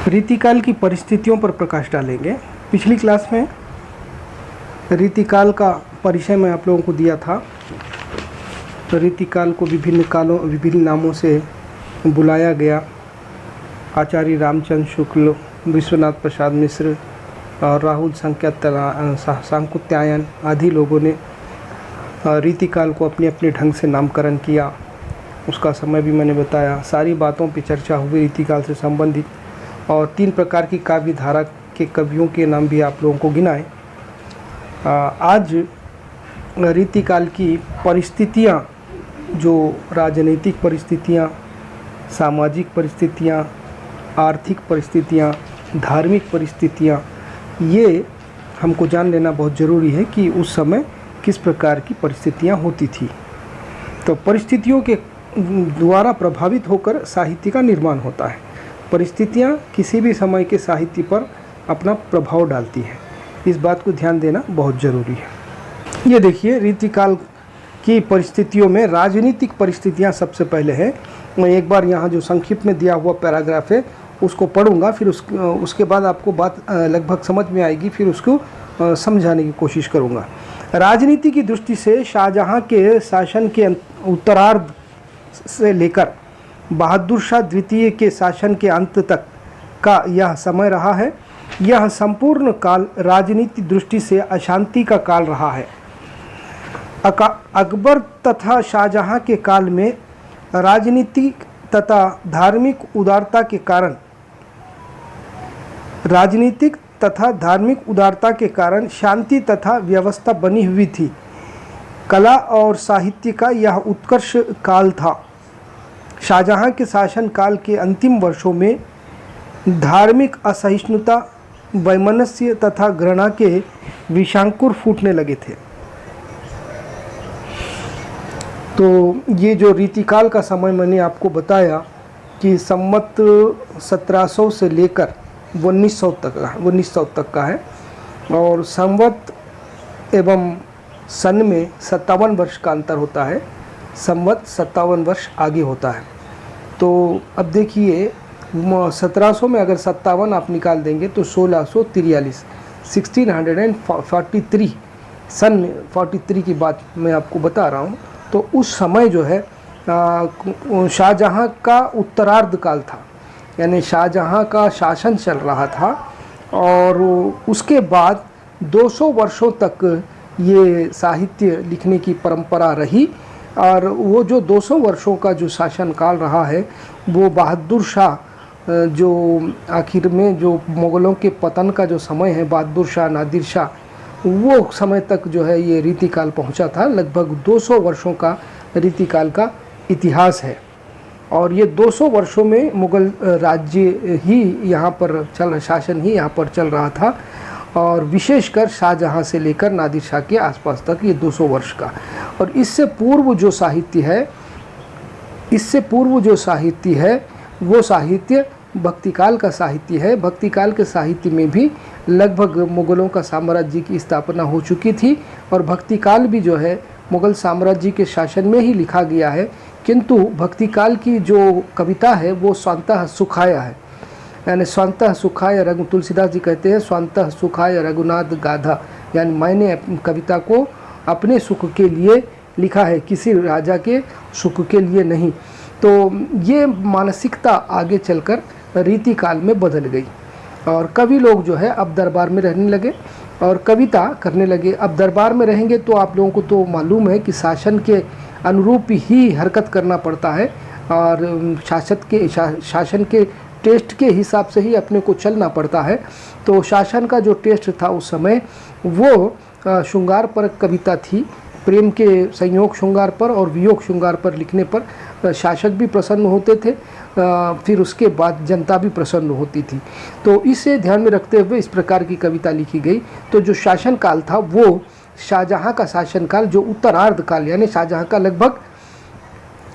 रीतिकाल की परिस्थितियों पर प्रकाश डालेंगे। पिछली क्लास में रीतिकाल का परिचय मैं आप लोगों को दिया था। तो रीतिकाल को विभिन्न नामों से बुलाया गया। आचार्य रामचंद्र शुक्ल, विश्वनाथ प्रसाद मिश्र और राहुल सांकृत्यायन आदि लोगों ने रीतिकाल को अपने अपने ढंग से नामकरण किया। उसका समय भी मैंने बताया। सारी बातों पर चर्चा हुई रीतिकाल से संबंधित, और 3 प्रकार की काव्य धारा के कवियों के नाम भी आप लोगों को गिनाए। आज रीतिकाल की परिस्थितियाँ, जो राजनीतिक परिस्थितियाँ, सामाजिक परिस्थितियाँ, आर्थिक परिस्थितियाँ, धार्मिक परिस्थितियाँ, ये हमको जान लेना बहुत ज़रूरी है कि उस समय किस प्रकार की परिस्थितियाँ होती थी। तो परिस्थितियों के द्वारा प्रभावित होकर साहित्य का निर्माण होता है। परिस्थितियाँ किसी भी समय के साहित्य पर अपना प्रभाव डालती हैं। इस बात को ध्यान देना बहुत ज़रूरी है। ये देखिए, रीतिकाल की परिस्थितियों में राजनीतिक परिस्थितियाँ सबसे पहले है। मैं एक बार यहाँ जो संक्षिप्त में दिया हुआ पैराग्राफ है उसको पढ़ूंगा, फिर उसके बाद आपको बात लगभग समझ में आएगी, फिर उसको समझाने की कोशिश करूँगा। राजनीति की दृष्टि से शाहजहाँ के शासन के उत्तरार्ध से लेकर बहादुर शाह द्वितीय के शासन के अंत तक का यह समय रहा है। यह संपूर्ण काल राजनीतिक दृष्टि से अशांति का काल रहा है। अकबर तथा शाहजहाँ के काल में राजनीतिक तथा धार्मिक उदारता के कारण शांति तथा व्यवस्था बनी हुई थी। कला और साहित्य का यह उत्कर्ष काल था। शाहजहाँ के शासन काल के अंतिम वर्षों में धार्मिक असहिष्णुता, वैमनस्य तथा घृणा के विषांकुर फूटने लगे थे। तो ये जो रीतिकाल का समय मैंने आपको बताया कि संवत 1700 से लेकर 1900 तक का है, और संवत एवं सन में 57 वर्ष का अंतर होता है। संवत 57 वर्ष आगे होता है। तो अब देखिए, 1700 में अगर 57 आप निकाल देंगे तो 1643 1643 सन 43 की बात मैं आपको बता रहा हूँ। तो उस समय जो है शाहजहाँ का उत्तरार्ध काल था, यानी शाहजहाँ का शासन चल रहा था, और उसके बाद 200 वर्षों तक ये साहित्य लिखने की परंपरा रही। और वो जो 200 वर्षों का जो शासन काल रहा है, वो बहादुर शाह, जो आखिर में जो मुग़लों के पतन का जो समय है, बहादुर शाह, नादिर शाह, वो समय तक जो है ये रीतिकाल पहुंचा था। लगभग 200 वर्षों का रीतिकाल का इतिहास है। और ये 200 वर्षों में मुग़ल राज्य ही यहाँ पर शासन ही यहाँ पर चल रहा था, और विशेषकर शाहजहाँ से लेकर नादिर शाह के आसपास तक ये 200 वर्ष का। और इससे पूर्व जो साहित्य है वो साहित्य भक्तिकाल का साहित्य है। भक्तिकाल के साहित्य में भी लगभग मुग़लों का साम्राज्य की स्थापना हो चुकी थी, और भक्तिकाल भी जो है मुग़ल साम्राज्य के शासन में ही लिखा गया है। किंतु भक्तिकाल की जो कविता है वो स्वांतः सुखाय है, यानी स्वांतः सुखाय रघु, तुलसीदास जी कहते हैं स्वांतः सुखाय रघुनाथ गाधा, यानी मैंने कविता को अपने सुख के लिए लिखा है, किसी राजा के सुख के लिए नहीं। तो ये मानसिकता आगे चलकर रीतिकाल में बदल गई, और कवि लोग जो है अब दरबार में रहने लगे और कविता करने लगे। अब दरबार में रहेंगे तो आप लोगों को तो मालूम है कि शासन के अनुरूप ही हरकत करना पड़ता है, और शासन के टेस्ट के हिसाब से ही अपने को चलना पड़ता है। तो शासन का जो टेस्ट था उस समय वो श्रृंगार पर कविता थी। प्रेम के संयोग श्रृंगार पर और वियोग श्रृंगार पर लिखने पर शासक भी प्रसन्न होते थे, फिर उसके बाद जनता भी प्रसन्न होती थी। तो इसे ध्यान में रखते हुए इस प्रकार की कविता लिखी गई। तो जो शासन काल था वो शाहजहाँ का शासन काल, जो उत्तरार्ध काल, यानी शाहजहाँ का लगभग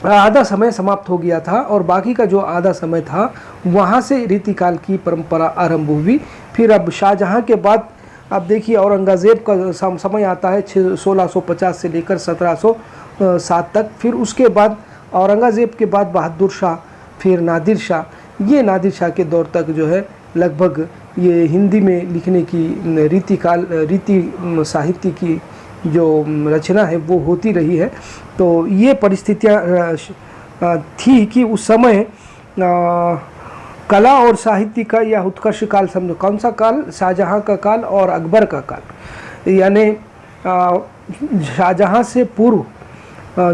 आधा समय समाप्त हो गया था, और बाकी का जो आधा समय था वहाँ से रीतिकाल की परंपरा आरंभ हुई। फिर अब शाहजहाँ के बाद अब देखिए औरंगज़ेब का समय आता है 1650 से लेकर 1707 तक। फिर उसके बाद औरंगज़ेब के बाद बहादुर शाह, फिर नादिर शाह। ये नादिर शाह के दौर तक जो है लगभग ये हिंदी में लिखने की रीति साहित्य की जो रचना है वो होती रही है। तो ये परिस्थितियाँ थी कि उस समय कला और साहित्य का यह उत्कर्ष काल समझो। कौन सा काल? शाहजहाँ का काल और अकबर का काल। यानी शाहजहाँ से पूर्व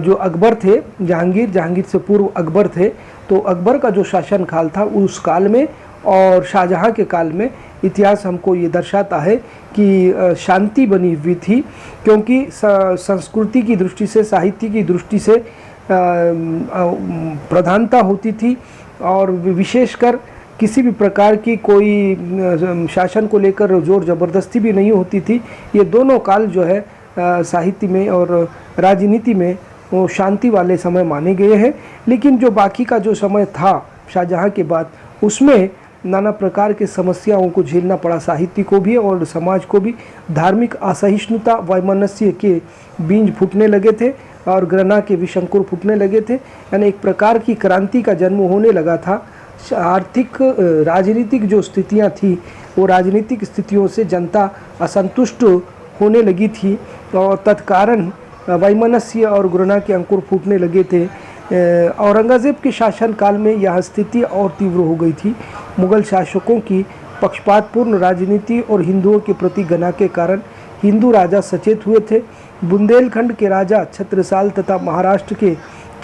जो अकबर थे, जहांगीर से पूर्व अकबर थे, तो अकबर का जो शासन काल था उस काल में और शाहजहाँ के काल में इतिहास हमको ये दर्शाता है कि शांति बनी हुई थी, क्योंकि संस्कृति की दृष्टि से, साहित्य की दृष्टि से प्रधानता होती थी और विशेषकर किसी भी प्रकार की कोई शासन को लेकर जोर ज़बरदस्ती भी नहीं होती थी। ये दोनों काल जो है साहित्य में और राजनीति में वो शांति वाले समय माने गए हैं। लेकिन जो बाकी का जो समय था शाहजहाँ के बाद, उसमें नाना प्रकार के समस्याओं को झेलना पड़ा साहित्य को भी और समाज को भी। धार्मिक असहिष्णुता, वैमनस्य के बीज फूटने लगे थे और घृणा के विशंकुर फूटने लगे थे। यानी एक प्रकार की क्रांति का जन्म होने लगा था। आर्थिक राजनीतिक जो स्थितियां थी, वो राजनीतिक स्थितियों से जनता असंतुष्ट होने लगी थी और तत्कारण वैमनस्य और घृणा के अंकुर फूटने लगे थे। औरंगज़ेब के शासन काल में यह स्थिति और तीव्र हो गई थी। मुग़ल शासकों की पक्षपातपूर्ण राजनीति और हिंदुओं के प्रति घृणा के कारण हिंदू राजा सचेत हुए थे। बुंदेलखंड के राजा छत्रसाल तथा महाराष्ट्र के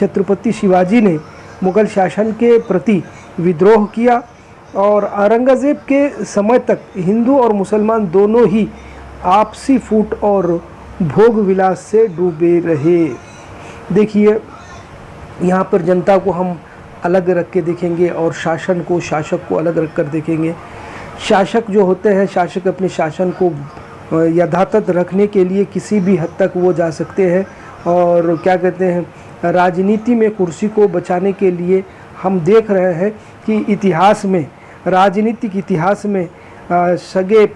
छत्रपति शिवाजी ने मुग़ल शासन के प्रति विद्रोह किया और औरंगज़ेब के समय तक हिंदू और मुसलमान दोनों ही आपसी फूट और भोग विलास से डूबे रहे। देखिए, यहाँ पर जनता को हम अलग रख के देखेंगे और शासन को, शासक को अलग रख कर देखेंगे। शासक जो होते हैं, शासक अपने शासन को यथातथ रखने के लिए किसी भी हद तक वो जा सकते हैं और क्या कहते हैं, राजनीति में कुर्सी को बचाने के लिए हम देख रहे हैं कि इतिहास में, राजनीतिक इतिहास में सगे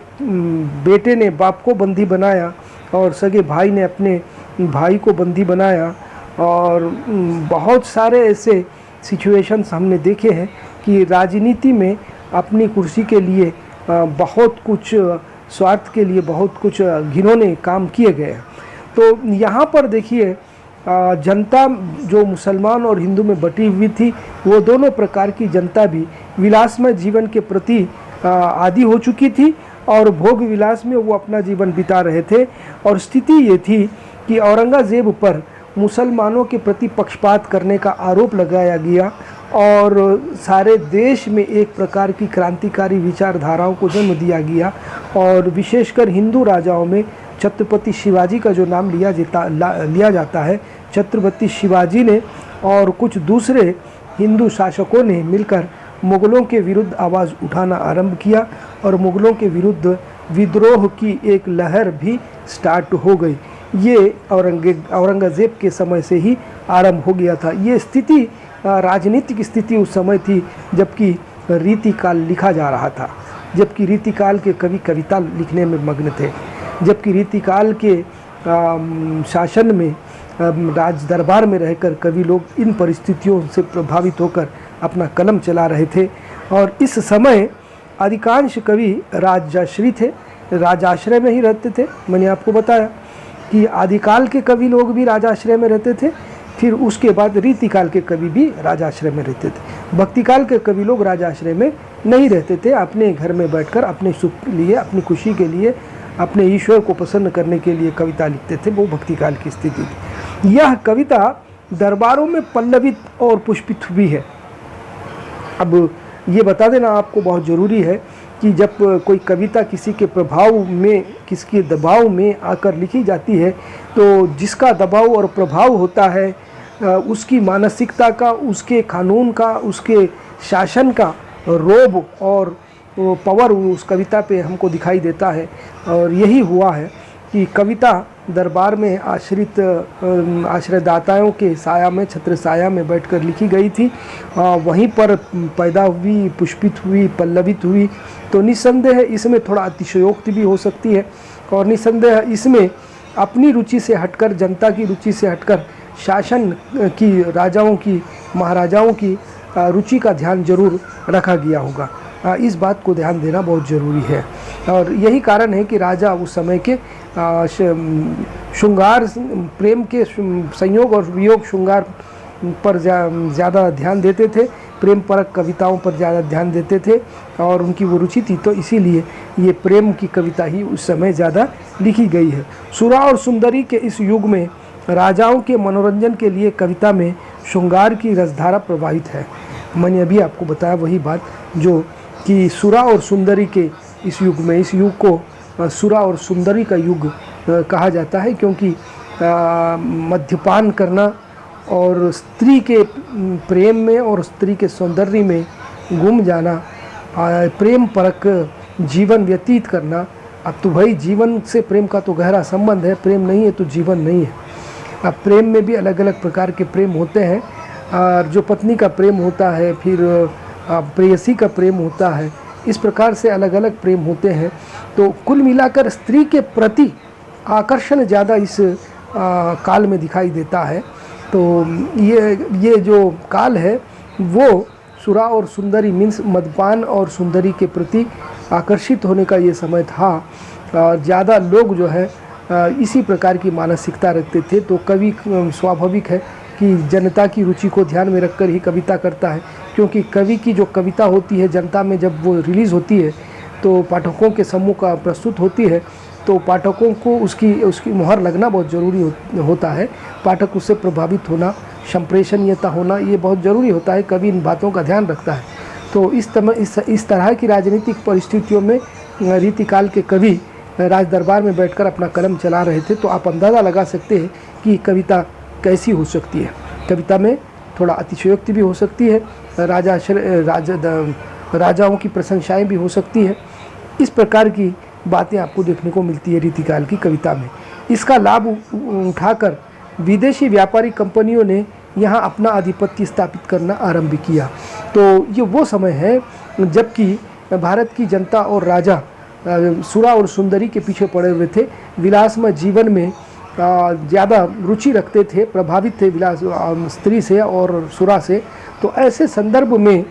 बेटे ने बाप को बंदी बनाया और सगे भाई ने अपने भाई को बंदी बनाया और बहुत सारे ऐसे सिचुएशंस हमने देखे हैं कि राजनीति में अपनी कुर्सी के लिए बहुत कुछ, स्वार्थ के लिए बहुत कुछ घिनौने काम किए गए हैं। तो यहाँ पर देखिए, जनता जो मुसलमान और हिंदू में बटी हुई थी, वो दोनों प्रकार की जनता भी विलासमय जीवन के प्रति आदी हो चुकी थी और भोग विलास में वो अपना जीवन बिता रहे थे। और स्थिति ये थी कि औरंगज़ेब पर मुसलमानों के प्रति पक्षपात करने का आरोप लगाया गया और सारे देश में एक प्रकार की क्रांतिकारी विचारधाराओं को जन्म दिया गया और विशेषकर हिंदू राजाओं में छत्रपति शिवाजी का जो नाम लिया जाता है, छत्रपति शिवाजी ने और कुछ दूसरे हिंदू शासकों ने मिलकर मुग़लों के विरुद्ध आवाज़ उठाना आरंभ किया और मुग़लों के विरुद्ध विद्रोह की एक लहर भी स्टार्ट हो गई। ये औरंगज़ेब के समय से ही आरंभ हो गया था। ये स्थिति, राजनीतिक स्थिति उस समय थी जबकि रीतिकाल लिखा जा रहा था, जबकि रीतिकाल के कवि कविता लिखने में मग्न थे, जबकि रीतिकाल के शासन में, राज दरबार में रहकर कवि लोग इन परिस्थितियों से प्रभावित होकर अपना कलम चला रहे थे। और इस समय अधिकांश कवि राजाश्री थे, राजाश्रय में ही रहते थे। मैंने आपको बताया कि आदिकाल के कवि लोग भी राजाश्रय में रहते थे, फिर उसके बाद रीतिकाल के कवि भी राजाश्रय में रहते थे। भक्तिकाल के कवि लोग राजाश्रय में नहीं रहते थे, अपने घर में बैठकर अपने सुख के लिए, अपनी खुशी के लिए, अपने ईश्वर को प्रसन्न करने के लिए कविता लिखते थे। वो भक्तिकाल की स्थिति थी। यह कविता दरबारों में पल्लवित और पुष्पित हुई है। अब ये बता देना आपको बहुत ज़रूरी है कि जब कोई कविता किसी के प्रभाव में, किसी के दबाव में आकर लिखी जाती है, तो जिसका दबाव और प्रभाव होता है उसकी मानसिकता का, उसके कानून का, उसके शासन का रोब और पावर उस कविता पे हमको दिखाई देता है। और यही हुआ है कि कविता दरबार में आश्रयदाताओं के साया में, छत्र साया में बैठकर लिखी गई थी, वहीं पर पैदा हुई, पुष्पित हुई, पल्लवित हुई। तो निस्संदेह इसमें थोड़ा अतिशयोक्ति भी हो सकती है और निस्संदेह इसमें अपनी रुचि से हटकर, जनता की रुचि से हटकर शासन की, राजाओं की, महाराजाओं की रुचि का ध्यान जरूर रखा गया होगा। इस बात को ध्यान देना बहुत ज़रूरी है। और यही कारण है कि राजा उस समय के श्रृंगार, प्रेम के संयोग और वियोग श्रृंगार पर ज़्यादा ध्यान देते थे, प्रेम परक कविताओं पर ज़्यादा ध्यान देते थे और उनकी वो रुचि थी, तो इसीलिए ये प्रेम की कविता ही उस समय ज़्यादा लिखी गई है। सुरा और सुंदरी के इस युग में राजाओं के मनोरंजन के लिए कविता में श्रृंगार की रसधारा प्रवाहित है। मैंने अभी आपको बताया वही बात, जो कि सुरा और सुंदरी के इस युग में, इस युग को सुरा और सुंदरी का युग कहा जाता है, क्योंकि मद्यपान करना और स्त्री के प्रेम में और स्त्री के सौंदर्य में गुम जाना, प्रेम परक जीवन व्यतीत करना। अब तो भाई जीवन से प्रेम का तो गहरा संबंध है, प्रेम नहीं है तो जीवन नहीं है। अब प्रेम में भी अलग अलग प्रकार के प्रेम होते हैं, और जो पत्नी का प्रेम होता है, फिर प्रेयसी का प्रेम होता है, इस प्रकार से अलग अलग प्रेम होते हैं। तो कुल मिलाकर स्त्री के प्रति आकर्षण ज़्यादा इस काल में दिखाई देता है। तो ये जो काल है वो सुरा और सुंदरी मीन्स मद्यपान और सुंदरी के प्रति आकर्षित होने का ये समय था। ज़्यादा लोग जो है इसी प्रकार की मानसिकता रखते थे। तो कवि स्वाभाविक है कि जनता की रुचि को ध्यान में रखकर ही कविता करता है, क्योंकि कवि की जो कविता होती है जनता में जब वो रिलीज़ होती है तो पाठकों के समूह का प्रस्तुत होती है, तो पाठकों को उसकी मुहर लगना बहुत ज़रूरी होता है। पाठक उससे प्रभावित होना, संप्रेषणीयता होना, ये बहुत ज़रूरी होता है। कवि इन बातों का ध्यान रखता है। तो इस तरह की राजनीतिक परिस्थितियों में रीतिकाल के कवि राज दरबार में बैठकर अपना कलम चला रहे थे। तो आप अंदाज़ा लगा सकते हैं कि कविता कैसी हो सकती है। कविता में थोड़ा अतिशयोक्ति भी हो सकती है, राजाओं की प्रशंसाएँ भी हो सकती है। इस प्रकार की बातें आपको देखने को मिलती है रीतिकाल की कविता में। इसका लाभ उठाकर विदेशी व्यापारी कंपनियों ने यहाँ अपना आधिपत्य स्थापित करना आरंभ किया। तो ये वो समय है जबकि भारत की जनता और राजा सुरा और सुंदरी के पीछे पड़े हुए थे, विलासमय जीवन में ज़्यादा रुचि रखते थे, प्रभावित थे विलास स्त्री से और सुरा से। तो ऐसे संदर्भ में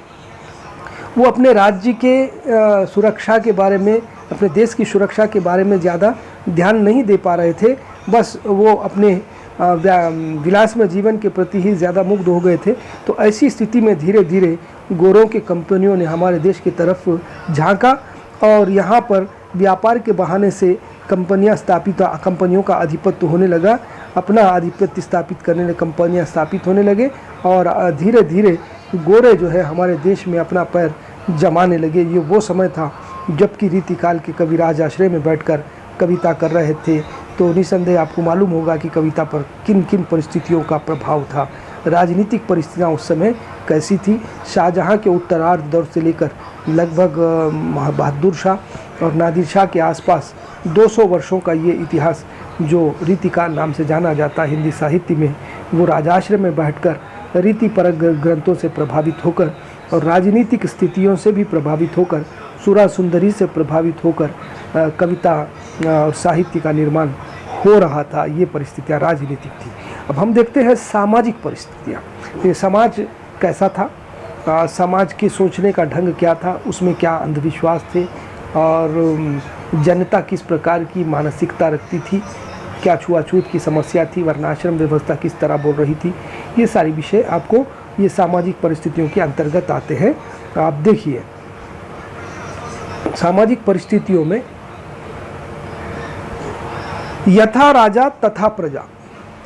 वो अपने राज्य के सुरक्षा के बारे में, अपने देश की सुरक्षा के बारे में ज़्यादा ध्यान नहीं दे पा रहे थे। बस वो अपने विलासमय जीवन के प्रति ही ज़्यादा मुग्ध हो गए थे। तो ऐसी स्थिति में धीरे धीरे गोरों के कंपनियों ने हमारे देश की तरफ झांका और यहाँ पर व्यापार के बहाने से कंपनियों का आधिपत्य होने लगा। अपना आधिपत्य स्थापित करने लगे, कंपनियाँ स्थापित होने लगे और धीरे धीरे गोरे जो है हमारे देश में अपना पैर जमाने लगे। ये वो समय था जबकि रीतिकाल के कवि राज आश्रय में बैठकर कविता कर रहे थे। तो निसंदेह आपको मालूम होगा कि कविता पर किन किन परिस्थितियों का प्रभाव था, राजनीतिक परिस्थितियाँ उस समय कैसी थी। शाहजहाँ के उत्तरार्ध दौर से लेकर लगभग बहादुर शाह और नादिर शाह के आसपास 200 वर्षों का ये इतिहास जो रीतिकाल नाम से जाना जाता है हिंदी साहित्य में, वो राजाश्रय में बैठकर रीति परक ग्रंथों से प्रभावित होकर और राजनीतिक स्थितियों से भी प्रभावित होकर, सुरा सुंदरी से प्रभावित होकर कविता और साहित्य का निर्माण हो रहा था। ये परिस्थितियाँ राजनीतिक थी। अब हम देखते हैं सामाजिक परिस्थितियाँ। ये समाज कैसा था, समाज के सोचने का ढंग क्या था, उसमें क्या अंधविश्वास थे और जनता किस प्रकार की मानसिकता रखती थी, क्या छुआछूत की समस्या थी, वर्णाश्रम व्यवस्था किस तरह बोल रही थी। ये सारी विषय आपको ये सामाजिक परिस्थितियों के अंतर्गत आते हैं। आप देखिए सामाजिक परिस्थितियों में यथा राजा तथा प्रजा,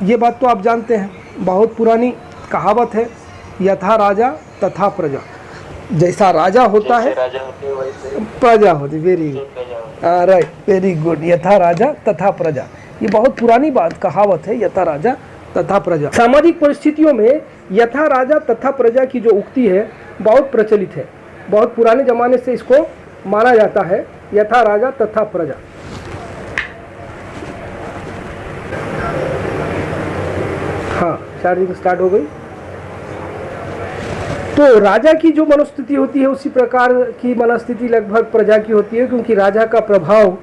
ये बात तो आप जानते हैं, बहुत पुरानी कहावत है, यथा राजा तथा प्रजा। जैसा राजा होता है प्रजा होती। Very good, right, very good. यथा राजा तथा प्रजा, ये बहुत पुरानी बात कहावत है, यथा राजा तथा प्रजा। सामाजिक परिस्थितियों में यथा राजा तथा प्रजा की जो उक्ति है बहुत प्रचलित है, बहुत पुराने जमाने से इसको माना जाता है, यथा राजा तथा प्रजा। हाँ, चार्जिंग स्टार्ट हो गई। तो राजा की जो मनोस्थिति होती है उसी प्रकार की मनोस्थिति लगभग प्रजा की होती है, क्योंकि राजा का प्रभाव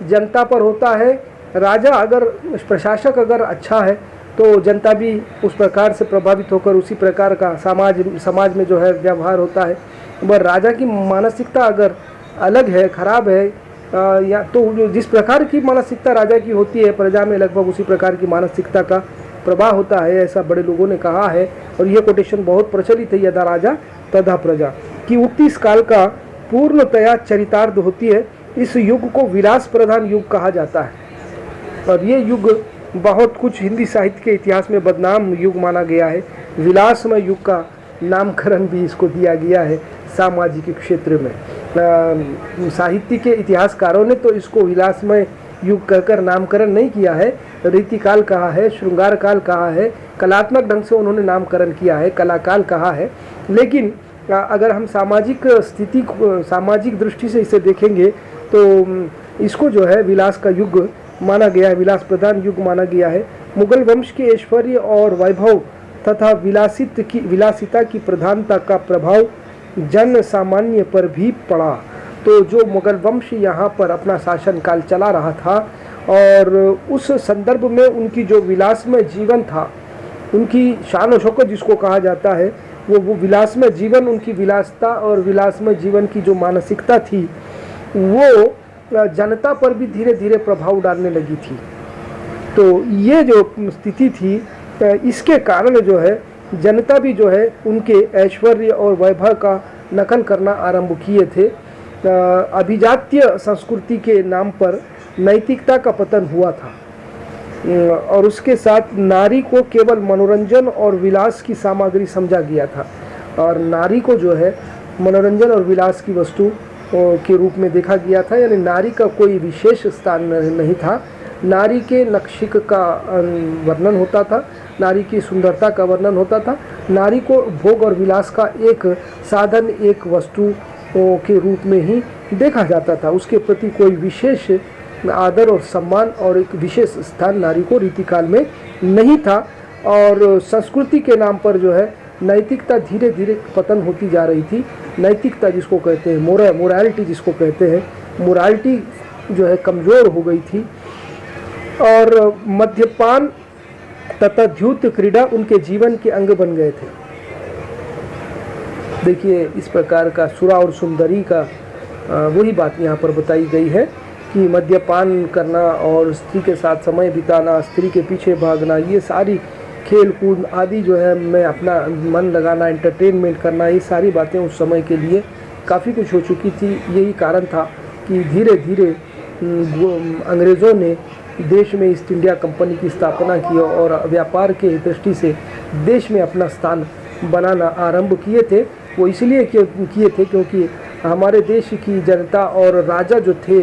जनता पर होता है। राजा अगर, प्रशासक अगर अच्छा है तो जनता भी उस प्रकार से प्रभावित होकर उसी प्रकार का समाज में जो है व्यवहार होता है। वह राजा की मानसिकता अगर अलग है, खराब है, या तो जिस प्रकार की मानसिकता राजा की होती है, प्रजा में लगभग उसी प्रकार की मानसिकता का प्रभाव होता है, ऐसा बड़े लोगों ने कहा है। और यह कोटेशन बहुत प्रचलित है, यदा राजा तदा प्रजा, कि उक्ति इस काल का पूर्णतया चरितार्थ होती है। इस युग को विलास प्रधान युग कहा जाता है, और ये युग बहुत कुछ हिंदी साहित्य के इतिहास में बदनाम युग माना गया है। विलासमय युग का नामकरण भी इसको दिया गया है सामाजिक क्षेत्र में। साहित्य के इतिहासकारों ने तो इसको विलासमय युग कहकर नामकरण नहीं किया है, रीतिकाल कहा है, श्रृंगार काल कहा है, कलात्मक ढंग से उन्होंने नामकरण किया है, कलाकाल कहा है। लेकिन अगर हम सामाजिक स्थिति, सामाजिक दृष्टि से इसे देखेंगे तो इसको जो है विलास का युग माना गया है, विलास प्रधान युग माना गया है। मुगल वंश के ऐश्वर्य और वैभव तथा विलासिता की प्रधानता का प्रभाव जन सामान्य पर भी पड़ा। तो जो मुगल वंश यहाँ पर अपना शासन काल चला रहा था, और उस संदर्भ में उनकी जो विलासमय जीवन था, उनकी शान और शौकत जिसको कहा जाता है, वो विलासमय जीवन, उनकी विलासता और विलासमय जीवन की जो मानसिकता थी, वो जनता पर भी धीरे धीरे प्रभाव डालने लगी थी। तो ये जो स्थिति थी, इसके कारण जो है जनता भी जो है उनके ऐश्वर्य और वैभव का नकल करना आरंभ किए थे। अभिजात्य संस्कृति के नाम पर नैतिकता का पतन हुआ था, और उसके साथ नारी को केवल मनोरंजन और विलास की सामग्री समझा गया था, और नारी को जो है मनोरंजन और विलास की वस्तु के रूप में देखा गया था। यानी नारी का कोई विशेष स्थान नहीं था। नारी के नक्शिक का वर्णन होता था, नारी की सुंदरता का वर्णन होता था। नारी को भोग और विलास का एक साधन, एक वस्तु के रूप में ही देखा जाता था। उसके प्रति कोई विशेष आदर और सम्मान और एक विशेष स्थान नारी को रीतिकाल में नहीं था। और संस्कृति के नाम पर जो है नैतिकता धीरे धीरे पतन होती जा रही थी। नैतिकता जिसको कहते हैं, मोरालिटी जिसको कहते हैं, मोरालिटी जो है कमज़ोर हो गई थी, और मद्यपान तथा द्यूत क्रीड़ा उनके जीवन के अंग बन गए थे। देखिए, इस प्रकार का सुरा और सुंदरी का वही बात यहाँ पर बताई गई है कि मद्यपान करना और स्त्री के साथ समय बिताना, स्त्री के पीछे भागना, ये सारी खेल कूद आदि जो है, मैं अपना मन लगाना, एंटरटेनमेंट करना, ये सारी बातें उस समय के लिए काफ़ी कुछ हो चुकी थी। यही कारण था कि धीरे धीरे अंग्रेज़ों ने देश में ईस्ट इंडिया कंपनी की स्थापना की और व्यापार के दृष्टि से देश में अपना स्थान बनाना आरंभ किए थे। वो इसलिए किए थे क्योंकि हमारे देश की जनता और राजा जो थे,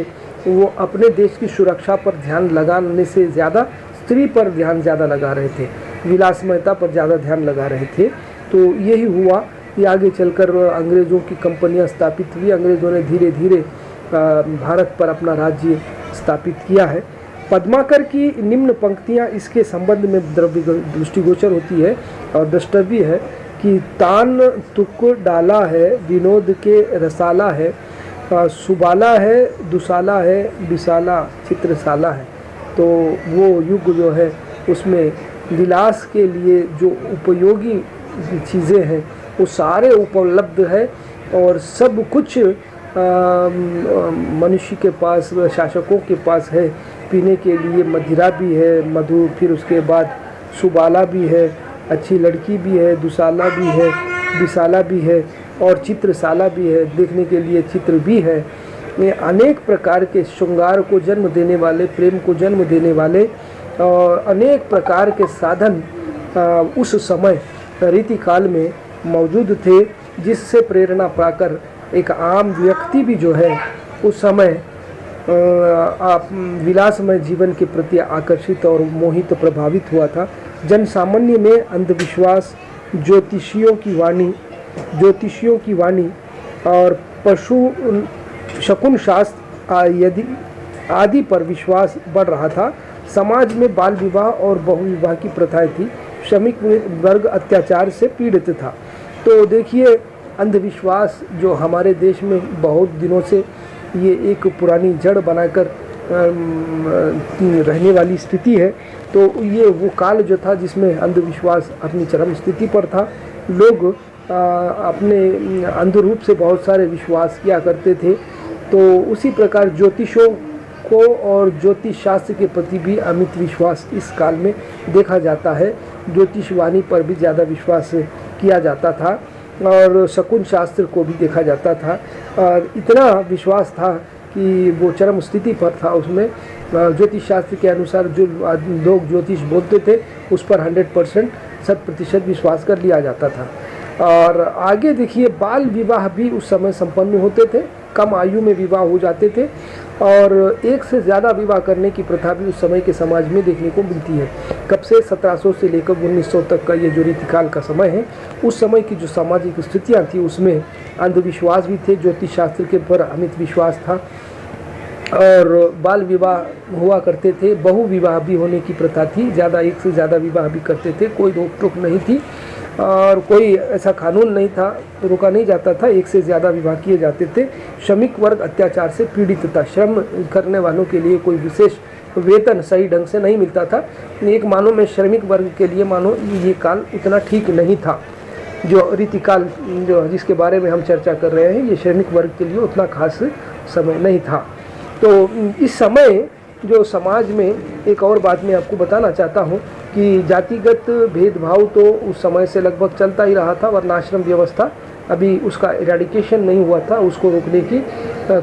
वो अपने देश की सुरक्षा पर ध्यान लगाने से ज़्यादा स्त्री पर ध्यान ज़्यादा लगा रहे थे, विलासमयता पर ज़्यादा ध्यान लगा रहे थे। तो यही हुआ कि आगे चलकर अंग्रेज़ों की कंपनियां स्थापित हुई। अंग्रेज़ों ने धीरे धीरे भारत पर अपना राज्य स्थापित किया है। पद्माकर की निम्न पंक्तियां इसके संबंध में दृष्टिगोचर होती है और द्रष्टव्य है कि तान तुक डाला है, विनोद के रसाला है, सुबाला है, दुसाला है, विशाला चित्रशाला है। तो वो युग जो है उसमें विलास के लिए जो उपयोगी चीज़ें हैं वो सारे उपलब्ध है, और सब कुछ मनुष्य के पास, शासकों के पास है। पीने के लिए मदिरा भी है, मधु, फिर उसके बाद सुबाला भी है, अच्छी लड़की भी है, दुसाला भी है, विशाला भी है, और चित्रशाला भी है, देखने के लिए चित्र भी है। ये अनेक प्रकार के श्रृंगार को जन्म देने वाले, प्रेम को जन्म देने वाले और अनेक प्रकार के साधन उस समय रीतिकाल में मौजूद थे, जिससे प्रेरणा पाकर एक आम व्यक्ति भी जो है उस समय विलासमय जीवन के प्रति आकर्षित और मोहित प्रभावित हुआ था। जन सामान्य में अंधविश्वास, ज्योतिषियों की वाणी और पशु शकुन शास्त्र आदि पर विश्वास बढ़ रहा था। समाज में बाल विवाह और बहुविवाह की प्रथाएं थी। श्रमिक वर्ग अत्याचार से पीड़ित था। तो देखिए, अंधविश्वास जो हमारे देश में बहुत दिनों से ये एक पुरानी जड़ बनाकर रहने वाली स्थिति है। तो ये वो काल जो था जिसमें अंधविश्वास अपनी चरम स्थिति पर था। लोग अपने अंध रूप से बहुत सारे विश्वास किया करते थे। तो उसी प्रकार ज्योतिषों को और ज्योतिष शास्त्र के प्रति भी अमित विश्वास इस काल में देखा जाता है। ज्योतिषवाणी पर भी ज़्यादा विश्वास किया जाता था और शकुन शास्त्र को भी देखा जाता था। और इतना विश्वास था कि वो चरम स्थिति पर था। उसमें ज्योतिष शास्त्र के अनुसार जो लोग ज्योतिष बोलते थे उस पर 100% 100% विश्वास कर लिया जाता था। और आगे देखिए, बाल विवाह भी उस समय संपन्न होते थे, कम आयु में विवाह हो जाते थे और एक से ज़्यादा विवाह करने की प्रथा भी उस समय के समाज में देखने को मिलती है। कब से 1700 से लेकर 1900 तक का ये जो रीतिकाल का समय है, उस समय की जो सामाजिक स्थितियाँ थी उसमें अंधविश्वास भी थे, ज्योतिष शास्त्र के पर अमित विश्वास था और बाल विवाह हुआ करते थे। बहु विवाह भी होने की प्रथा थी, ज़्यादा एक से ज़्यादा विवाह भी करते थे, कोई रोक टोक नहीं थी और कोई ऐसा कानून नहीं था, रोका नहीं जाता था, एक से ज़्यादा विवाह किए जाते थे। श्रमिक वर्ग अत्याचार से पीड़ित था, श्रम करने वालों के लिए कोई विशेष वेतन सही ढंग से नहीं मिलता था। एक मानो में श्रमिक वर्ग के लिए मानो ये काल उतना ठीक नहीं था। जो रीतिकाल जो जिसके बारे में हम चर्चा कर रहे हैं, ये श्रमिक वर्ग के लिए उतना खास समय नहीं था। तो इस समय जो समाज में एक और बात मैं आपको बताना चाहता हूँ कि जातिगत भेदभाव तो उस समय से लगभग चलता ही रहा था। वर्णाश्रम व्यवस्था अभी उसका इरेडिकेशन नहीं हुआ था, उसको रोकने की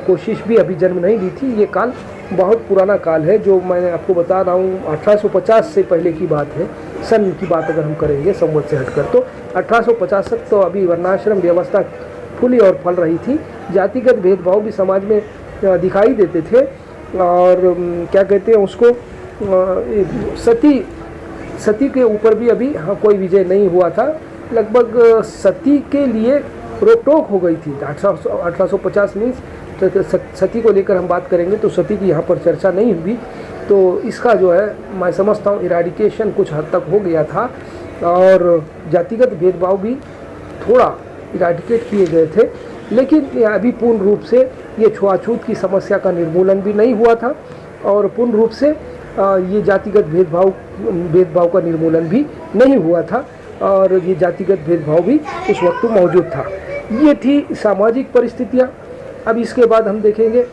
कोशिश भी अभी जन्म नहीं ली थी। ये काल बहुत पुराना काल है, जो मैं आपको बता रहा हूँ 1850 से पहले की बात है। सन की बात अगर हम करेंगे संवत से हटकर, तो 1850 तक तो अभी वर्णाश्रम व्यवस्था फूली और फल रही थी। जातिगत भेदभाव भी समाज में दिखाई देते थे और क्या कहते हैं उसको, सती के ऊपर भी अभी कोई विजय नहीं हुआ था। लगभग सती के लिए रोक टोक हो गई थी 1850 में। सती को लेकर हम बात करेंगे तो सती की यहाँ पर चर्चा नहीं हुई। तो इसका जो है मैं समझता हूँ इराडिकेशन कुछ हद तक हो गया था और जातिगत भेदभाव भी थोड़ा इराडिकेट किए गए थे। लेकिन अभी पूर्ण रूप से ये छुआछूत की समस्या का निर्मूलन भी नहीं हुआ था और पूर्ण रूप से ये जातिगत भेदभाव का निर्मूलन भी नहीं हुआ था और ये जातिगत भेदभाव भी उस वक्त मौजूद था। ये थी सामाजिक परिस्थितियाँ। अब इसके बाद हम देखेंगे